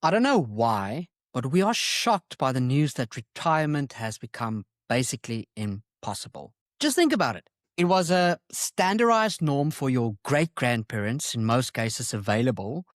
I don't know why, but we are shocked by the news that retirement has become basically impossible. Just think about it. It was a standardized norm for your great grandparents, in most cases available,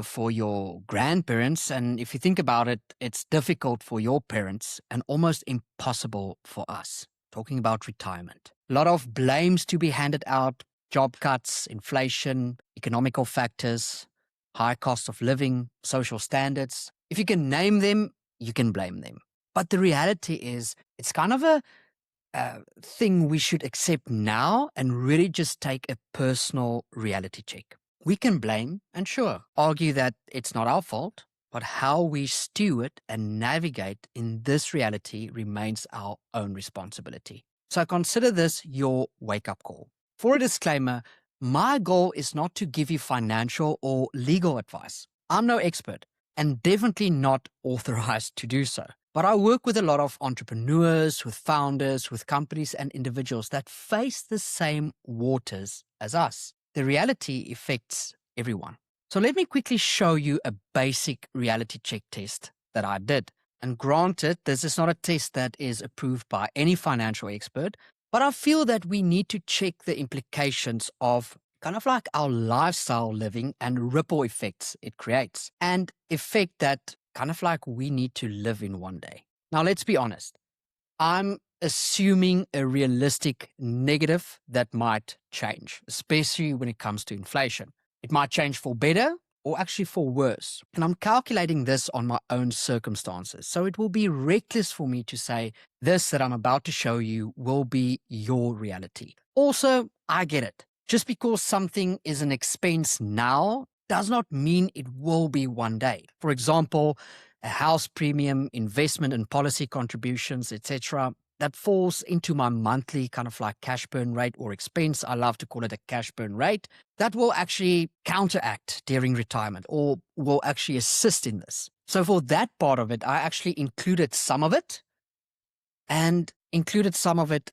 for your grandparents. And if you think about it, it's difficult for your parents and almost impossible for us. Talking about retirement. A lot of blames to be handed out, job cuts, inflation, economical factors, high cost of living, social standards. If you can name them, you can blame them. But the reality is, it's kind of a thing we should accept now and really just take a personal reality check. We can blame and sure, argue that it's not our fault, but how we steward and navigate in this reality remains our own responsibility. So consider this your wake-up call. For a disclaimer, my goal is not to give you financial or legal advice. I'm no expert and definitely not authorized to do so. But I work with a lot of entrepreneurs, with founders, with companies and individuals that face the same waters as us. The reality affects everyone. So let me quickly show you a basic reality check test that I did. And granted, this is not a test that is approved by any financial expert, but I feel that we need to check the implications of kind of like our lifestyle living and ripple effects it creates, and effect that kind of like we need to live in one day. Now, let's be honest. I'm assuming a realistic negative that might change, especially when it comes to inflation. It might change for better or actually for worse. And I'm calculating this on my own circumstances. So it will be reckless for me to say this that I'm about to show you will be your reality. Also, I get it. Just because something is an expense now does not mean it will be one day. For example, a house premium, investment and policy contributions, etc., that falls into my monthly kind of like cash burn rate or expense. I love to call it a cash burn rate. That will actually counteract during retirement or will actually assist in this. So for that part of it, I actually included some of it and included some of it,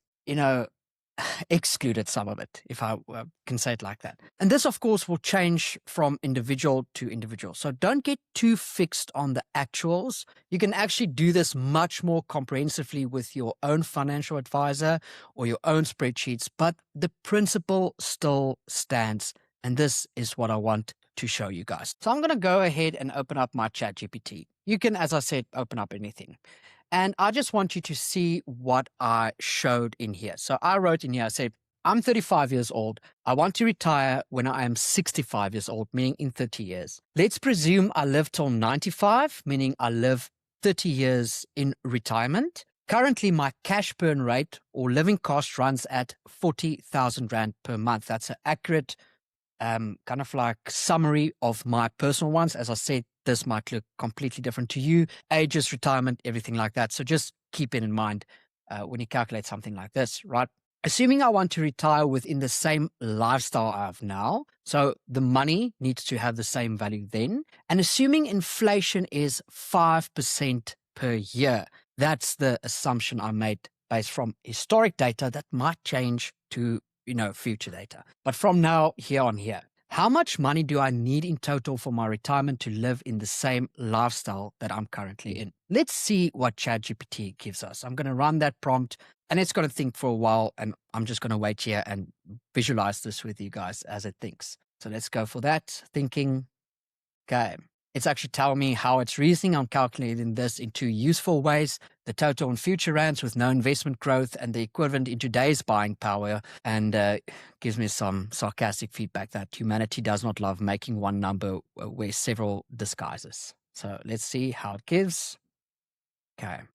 excluded some of it, if I can say it like that. And this, of course, will change from individual to individual. So don't get too fixed on the actuals. You can actually do this much more comprehensively with your own financial advisor or your own spreadsheets, but the principle still stands. And this is what I want to show you guys. So I'm going to go ahead and open up my ChatGPT. You can, as I said, open up anything. And I just want you to see what I showed in here. So I wrote in here, I said, I'm 35 years old. I want to retire when I am 65 years old, meaning in 30 years. Let's presume I live till 95, meaning I live 30 years in retirement. Currently, my cash burn rate or living cost runs at 40,000 Rand per month. That's an accurate kind of like summary of my personal ones. As I said, this might look completely different to you. Ages, retirement, everything like that. So just keep it in mind when you calculate something like this, right? Assuming I want to retire within the same lifestyle I have now, so the money needs to have the same value then, and assuming inflation is 5% per year, that's the assumption I made based from historic data that might change to future data. But from now, here on here, how much money do I need in total for my retirement to live in the same lifestyle that I'm currently in? Let's see what ChatGPT gives us. I'm going to run that prompt and it's going to think for a while, and I'm just going to wait here and visualize this with you guys as it thinks. So let's go for that. Thinking. Okay. It's actually telling me how it's reasoning. I'm calculating this in two useful ways: the total and future rands with no investment growth and the equivalent in today's buying power, and gives me some sarcastic feedback that humanity does not love making one number wear several disguises. So let's see how it gives.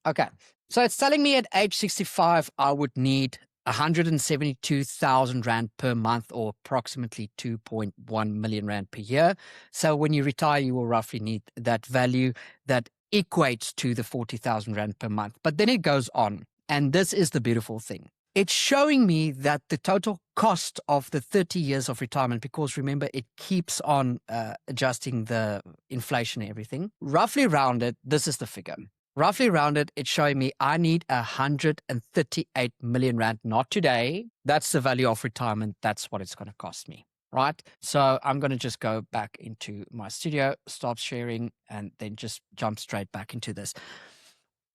Okay. So it's telling me at age 65, I would need 172,000 Rand per month, or approximately 2.1 million Rand per year. So when you retire, you will roughly need that value that equates to the 40,000 Rand per month. But then it goes on. And this is the beautiful thing. It's showing me that the total cost of the 30 years of retirement, because remember, it keeps on adjusting the inflation and everything, roughly rounded, this is the figure. Roughly rounded, it's showing me I need 138 million Rand, not today. That's the value of retirement. That's what it's going to cost me. right? So I'm going to just go back into my studio, stop sharing, and then just jump straight back into this.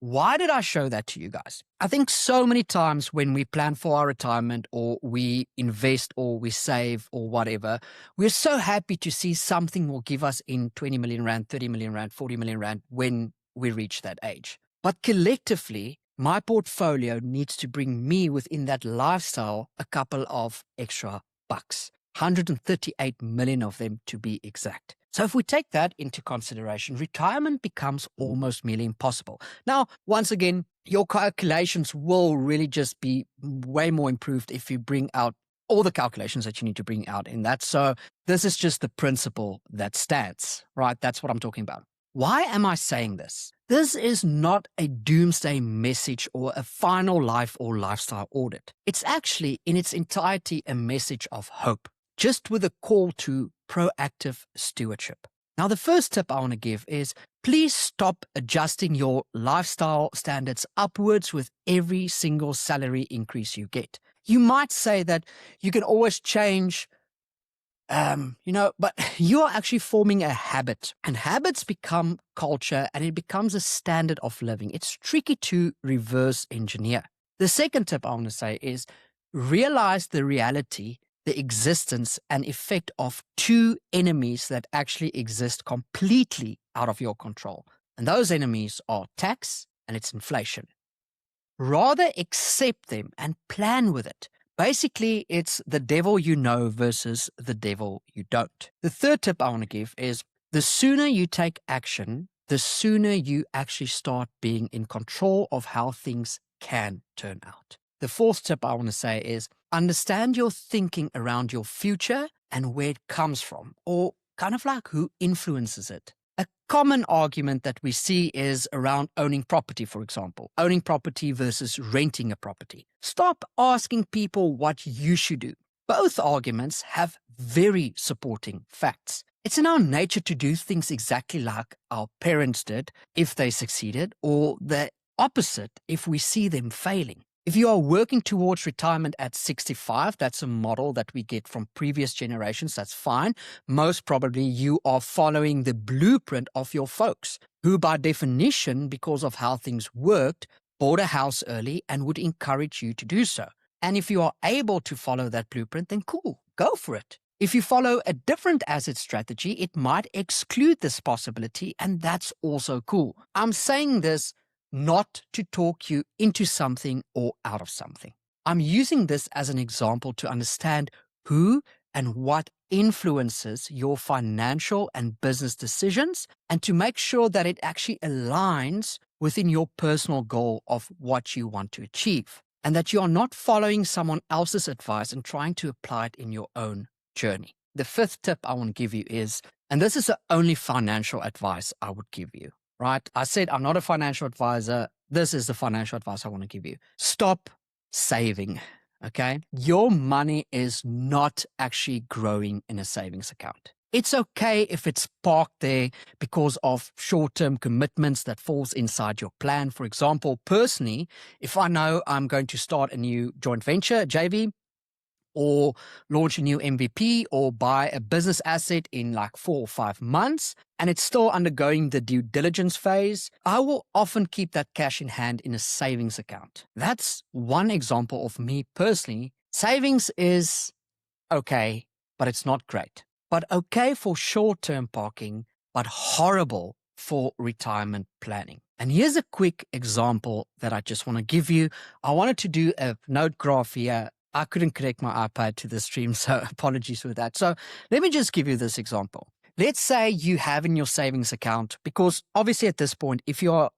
Why did I show that to you guys? I think so many times when we plan for our retirement or we invest or we save or whatever, we're so happy to see something will give us in 20 million Rand, 30 million Rand, 40 million Rand when we reach that age. But collectively, my portfolio needs to bring me within that lifestyle a couple of extra bucks. 138 million of them to be exact. So if we take that into consideration, retirement becomes almost nearly impossible. Now, once again, your calculations will really just be way more improved if you bring out all the calculations that you need to bring out in that. So this is just the principle that stands, right? That's what I'm talking about. Why am I saying this? This is not a doomsday message or a final life or lifestyle audit. It's actually in its entirety a message of hope, just with a call to proactive stewardship. Now, the first tip I want to give is please stop adjusting your lifestyle standards upwards with every single salary increase you get. You might say that you can always change, but you are actually forming a habit, and habits become culture and it becomes a standard of living. It's tricky to reverse engineer. The second tip I want to say is realize the reality, the existence and effect of two enemies that actually exist completely out of your control. And those enemies are tax and it's inflation. Rather accept them and plan with it. Basically, it's the devil you know versus the devil you don't. The third tip I want to give is the sooner you take action, the sooner you actually start being in control of how things can turn out. The fourth tip I want to say is understand your thinking around your future and where it comes from, or kind of like who influences it. A common argument that we see is around owning property, for example, owning property versus renting a property. Stop asking people what you should do. Both arguments have very supporting facts. It's in our nature to do things exactly like our parents did if they succeeded, or the opposite if we see them failing. If you are working towards retirement at 65, that's a model that we get from previous generations, that's fine. Most probably you are following the blueprint of your folks, who by definition, because of how things worked, bought a house early and would encourage you to do so. And if you are able to follow that blueprint, then cool, go for it. If you follow a different asset strategy, it might exclude this possibility, and that's also cool. I'm saying this not to talk you into something or out of something. I'm using this as an example to understand who and what influences your financial and business decisions, and to make sure that it actually aligns within your personal goal of what you want to achieve, and that you are not following someone else's advice and trying to apply it in your own journey. The fifth tip I want to give you is, and this is the only financial advice I would give you, right? I said I'm not a financial advisor. This is the financial advice I want to give you. Stop saving, okay? Your money is not actually growing in a savings account. It's okay if it's parked there because of short-term commitments that falls inside your plan. For example, personally, if I know I'm going to start a new joint venture, JV, or launch a new MVP or buy a business asset in like 4 or 5 months, and it's still undergoing the due diligence phase, I will often keep that cash in hand in a savings account. That's one example of me personally. Savings is okay, but it's not great. But okay for short-term parking, but horrible for retirement planning. And here's a quick example that I just want to give you. I wanted to do a note graph here. I couldn't connect my iPad to the stream, so apologies for that. So let me just give you this example. Let's say you have in your savings account, because obviously at this point, if you're,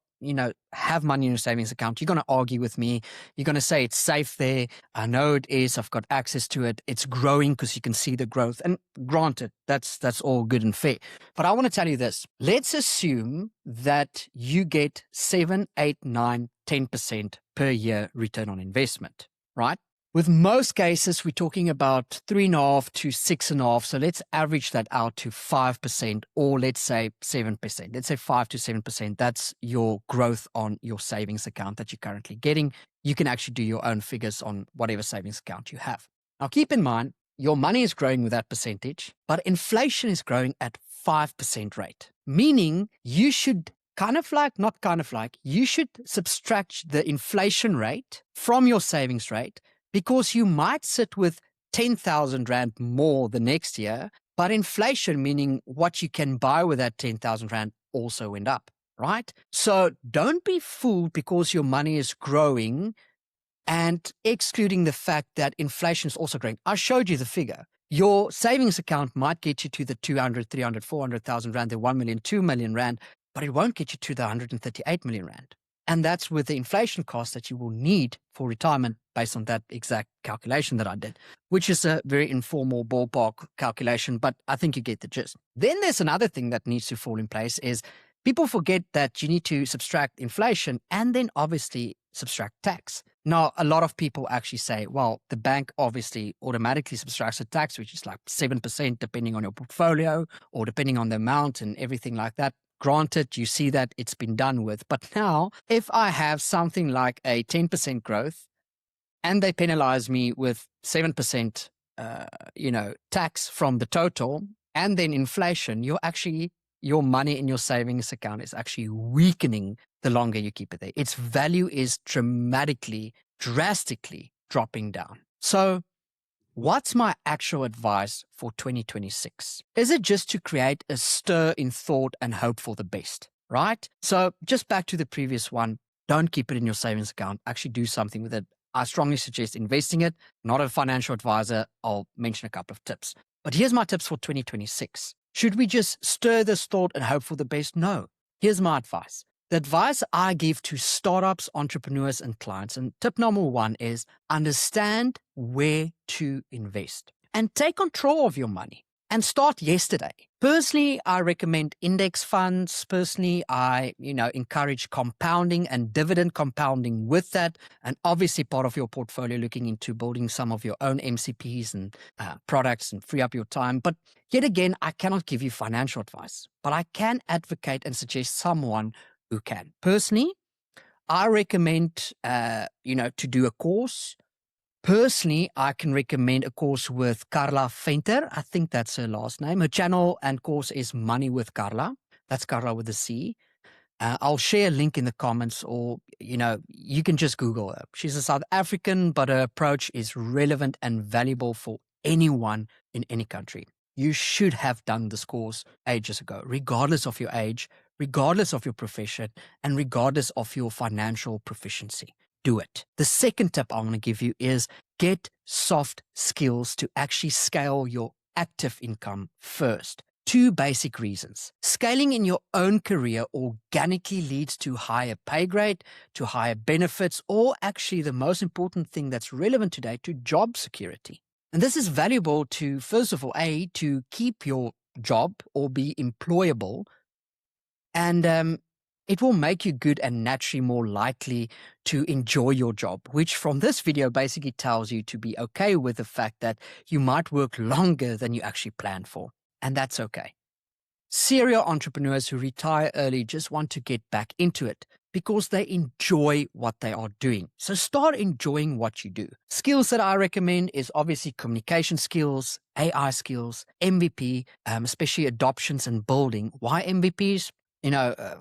have money in your savings account, you're going to argue with me. You're going to say it's safe there. I know it is. I've got access to it. It's growing because you can see the growth. And granted, that's all good and fair. But I want to tell you this. Let's assume that you get 7, 8, 9, 10% per year return on investment, right? With most cases, we're talking about 3.5 to 6.5. So let's average that out to 5%, or let's say 7%. Let's say 5 to 7%. That's your growth on your savings account that you're currently getting. You can actually do your own figures on whatever savings account you have. Now, keep in mind, your money is growing with that percentage, but inflation is growing at 5% rate, meaning you should you should subtract the inflation rate from your savings rate, because you might sit with 10,000 Rand more the next year, but inflation, meaning what you can buy with that 10,000 Rand, also went up, right? So don't be fooled because your money is growing and excluding the fact that inflation is also growing. I showed you the figure. Your savings account might get you to the 200, 300, 400,000 Rand, the 1 million, 2 million Rand, but it won't get you to the 138 million Rand. And that's with the inflation cost that you will need for retirement based on that exact calculation that I did, which is a very informal ballpark calculation, but I think you get the gist. Then there's another thing that needs to fall in place is people forget that you need to subtract inflation and then obviously subtract tax. Now, a lot of people actually say, well, the bank obviously automatically subtracts the tax, which is like 7% depending on your portfolio or depending on the amount and everything like that. Granted, you see that it's been done with. But now, if I have something like a 10% growth and they penalize me with 7%, tax from the total, and then inflation, your money in your savings account is actually weakening the longer you keep it there. Its value is drastically dropping down. So what's my actual advice for 2026? Is it just to create a stir in thought and hope for the best, right? So just back to the previous one, don't keep it in your savings account. Actually do something with it. I strongly suggest investing it. Not a financial advisor. I'll mention a couple of tips. But here's my tips for 2026. Should we just stir this thought and hope for the best? No. Here's my advice. The advice I give to startups, entrepreneurs, and clients, and tip number 1 is understand where to invest and take control of your money and start yesterday. Personally, I recommend index funds. Personally, I encourage compounding and dividend compounding with that. And obviously part of your portfolio, looking into building some of your own MCPs and products and free up your time. But yet again, I cannot give you financial advice, but I can advocate and suggest someone who can. Personally, I recommend, to do a course. Personally, I can recommend a course with Carla Venter. I think that's her last name. Her channel and course is Money with Carla. That's Carla with a C. I'll share a link in the comments, or, you can just Google her. She's a South African, but her approach is relevant and valuable for anyone in any country. You should have done this course ages ago, regardless of your age, regardless of your profession, and regardless of your financial proficiency. Do it. The second tip I want to give you is get soft skills to actually scale your active income first. 2 basic reasons. Scaling in your own career organically leads to higher pay grade, to higher benefits, or actually the most important thing that's relevant today, to job security. And this is valuable to, first of all, to keep your job or be employable, and it will make you good and naturally more likely to enjoy your job, which from this video basically tells you to be okay with the fact that you might work longer than you actually planned for. And that's okay. Serial entrepreneurs who retire early just want to get back into it because they enjoy what they are doing. So start enjoying what you do. Skills that I recommend is obviously communication skills, AI skills, MVP, especially adoptions and building. Why MVPs?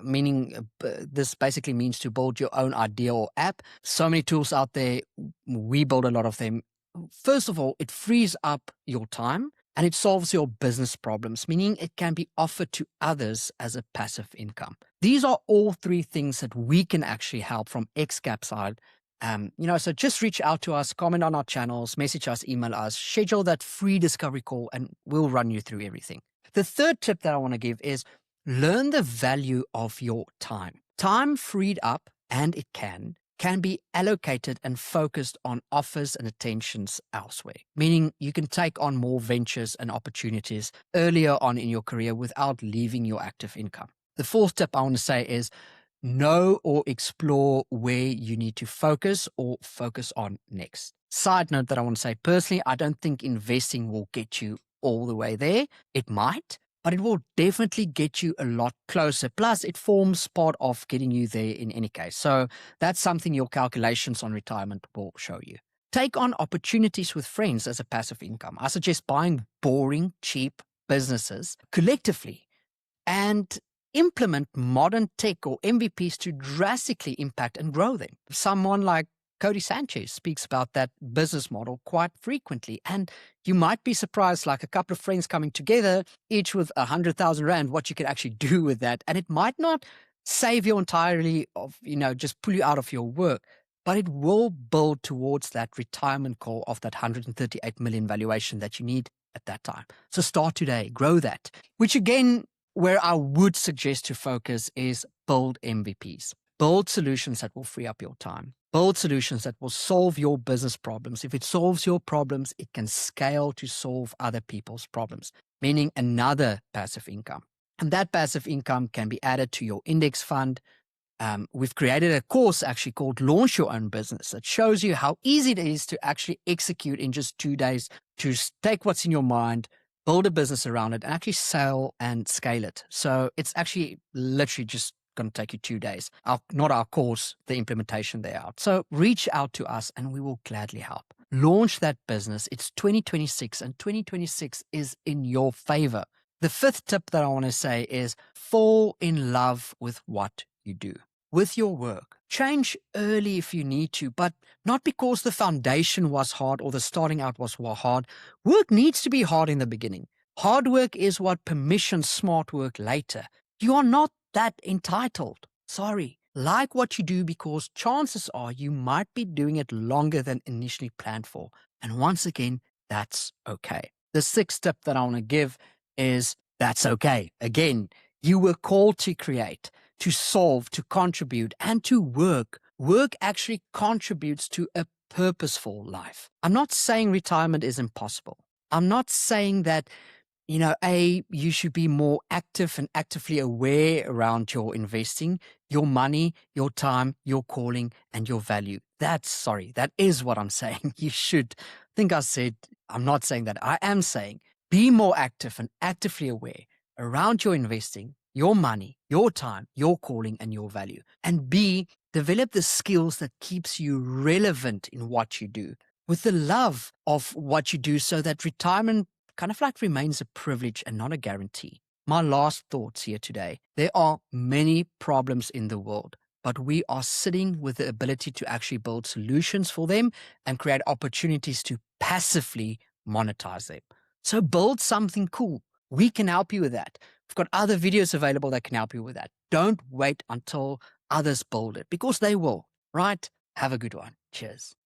Meaning this basically means to build your own idea or app. So many tools out there. We build a lot of them. First of all, it frees up your time and it solves your business problems, meaning it can be offered to others as a passive income. These are all 3 things that we can actually help from excap side. So just reach out to us, comment on our channels, message us, email us, schedule that free discovery call, and we'll run you through everything. The third tip that I want to give is learn the value of your time. Time freed up, and it can be allocated and focused on offers and attentions elsewhere, meaning you can take on more ventures and opportunities earlier on in your career without leaving your active income. The 4th tip I want to say is know or explore where you need to focus or focus on next. Side note that I want to say, personally, I don't think investing will get you all the way there. It might, but it will definitely get you a lot closer. Plus, it forms part of getting you there in any case. So that's something your calculations on retirement will show you. Take on opportunities with friends as a passive income. I suggest buying boring, cheap businesses collectively and implement modern tech or MVPs to drastically impact and grow them. Someone like Cody Sanchez speaks about that business model quite frequently. And you might be surprised, like a couple of friends coming together, each with 100,000 Rand, what you could actually do with that. And it might not save you entirely of, just pull you out of your work, but it will build towards that retirement call of that 138 million valuation that you need at that time. So start today, grow that, which again, where I would suggest to focus is build MVPs. Build solutions that will free up your time. Build solutions that will solve your business problems. If it solves your problems, it can scale to solve other people's problems, meaning another passive income. And that passive income can be added to your index fund. We've created a course actually called Launch Your Own Business that shows you how easy it is to actually execute in just 2 days, to take what's in your mind, build a business around it, and actually sell and scale it. So it's actually literally just going to take you 2 days. Not our course, the implementation there out. So reach out to us and we will gladly help. Launch that business. It's 2026 and 2026 is in your favor. The fifth tip that I want to say is fall in love with what you do, with your work. Change early if you need to, but not because the foundation was hard or the starting out was hard. Work needs to be hard in the beginning. Hard work is what permissions smart work later. You are not that entitled. Sorry. Like what you do because chances are you might be doing it longer than initially planned for. And once again, that's okay. The sixth tip that I want to give is that's okay. Again, you were called to create, to solve, to contribute, and to work. Work actually contributes to a purposeful life. I'm not saying retirement is impossible. I'm not saying that, you should be more active and actively aware around your investing, your money, your time, your calling, and your value. That is what I'm saying. You should. I think I said, I'm not saying that. I am saying be more active and actively aware around your investing, your money, your time, your calling, and your value. And B, develop the skills that keeps you relevant in what you do with the love of what you do so that retirement kind of like remains a privilege and not a guarantee. My last thoughts here today. There are many problems in the world, but we are sitting with the ability to actually build solutions for them and create opportunities to passively monetize them. So build something cool. We can help you with that. We've got other videos available that can help you with that. Don't wait until others build it because they will, right? Have a good one. Cheers.